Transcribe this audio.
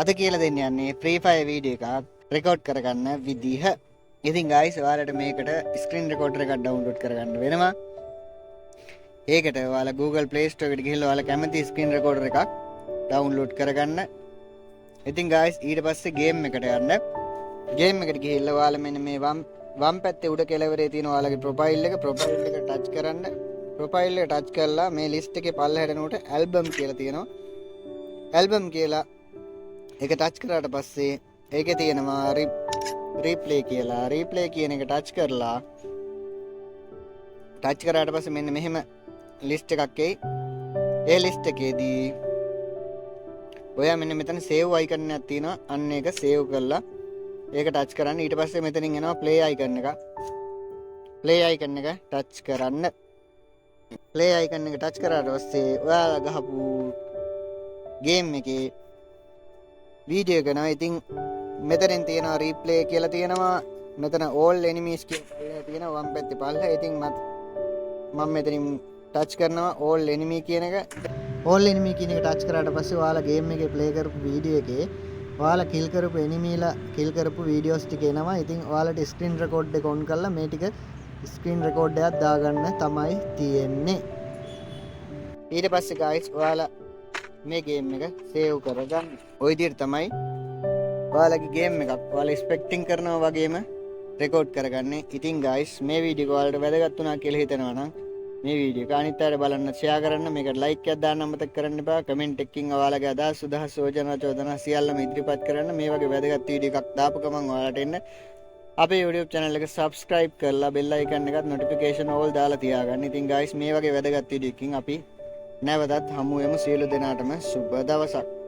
අද කියලා දෙන්න යන්නේ Free Fire වීඩියෝ එකක් රෙකෝඩ් කරගන්න විදිහ. ඉතින් guys ඔයාලට මේකට ස්ක්‍රීන් රෙකෝඩර් එකක් ඩවුන්ලෝඩ් කරගන්න වෙනවා. ඒකට ඔයාලා Google Play Store එකට ගිහිල්ලා ඔයාලා කැමති ස්ක්‍රීන් රෙකෝඩර් එකක් ඩවුන්ලෝඩ් කරගන්න. ඉතින් guys ඊට පස්සේ ගේම් එකට යන්න. ගේම් එකට ගිහිල්ලා ඔයාලා මෙන්න මේ වම් පැත්තේ උඩ කෙළවරේ තියෙන ඔයාලගේ ප්‍රොෆයිල් එක ටච් කරන්න. ප්‍රොෆයිල් එක ටච් කරලා මේ ලිස්ට් එකේ පල්ලෙහාට යනකොට ඇල්බම් කියලා තියෙනවා. ඇල්බම් කියලා ඒක ටච් කරාට පස්සේ ඒකේ තියෙනවා රීප්ලේ කියලා. රීප්ලේ කියන එක ටච් කරලා ටච් කරාට පස්සේ මෙන්න මෙහෙම ලිස්ට් එකක් එයි. ඒ ලිස්ට් එකේදී ඔයා මෙන්න මෙතන සේව් අයිකන් එකක් තියෙනවා. අන්න ඒක සේව් කරලා ඒක ටච් කරන්න. ඊට පස්සේ මෙතනින් එනවා ප්ලේ අයිකන් එක. ප්ලේ අයිකන් එක ටච් කරන්න. ප්ලේ අයිකන් එක ටච් කරාට පස්සේ ඔයාලා ගහපු ගේම් එකේ වීඩියෝ එක නෝ. ඉතින් මෙතනින් තියෙනවා රීප්ලේ කියලා තියෙනවා. මෙතන all enemies කියලා තියෙනවා වම් පැත්තේ පල්ලෙහා. ඉතින් මම මෙතනින් ටච් කරනවා all enemy කියන එක. all enemy කියන එක ටච් කරාට පස්සේ ඔයාලා ගේම් එකේ ප්ලේ කරපු වීඩියෝ එකේ ඔයාලා කිල් කරපු එනිමීලා කිල් කරපු වීඩියෝස් ටික එනවා. ඉතින් ඔයාලට ස්ක්‍රීන් රෙකෝඩ් එක ඔන් කරලා මේ ටික ස්ක්‍රීන් රෙකෝඩ් එකක් දාගන්න තමයි තියෙන්නේ. ඊට පස්සේ guys ඔයාලා මේ ගේම් එක සේව් කරගන්න. ওই විදිහට තමයි ඔයාලගේ ගේම් එකක් ඔයාලා එක්ස්පෙක්ටිං කරනවා වගේම රෙකෝඩ් කරගන්නේ. ඉතින් guys මේ වීඩියෝ එක ඔයාලට වැදගත් වුණා කියලා හිතනවා නම් මේ වීඩියෝ එක අනිත් අයට බලන්න ෂෙයා කරන්න. මේකට ලයික් එකක් දාන්න අමතක කරන්න එපා. කමෙන්ට් එකකින් ඔයාලගේ අදහස් සුදහස් යෝජනා චෝදනා සියල්ලම ඉදිරිපත් කරන්න. මේ වගේ වැදගත් වීඩියෝ එකක් දාපු ගමන් ඔයාලට එන්න අපේ YouTube channel එක subscribe කරලා bell icon එකත් notification all දාලා තියාගන්න. ඉතින් guys මේ වගේ වැදගත් වීඩියෝ එකකින් අපි නැවතත් හමු වෙමු. සියලු දෙනාටම සුබ දවසක්.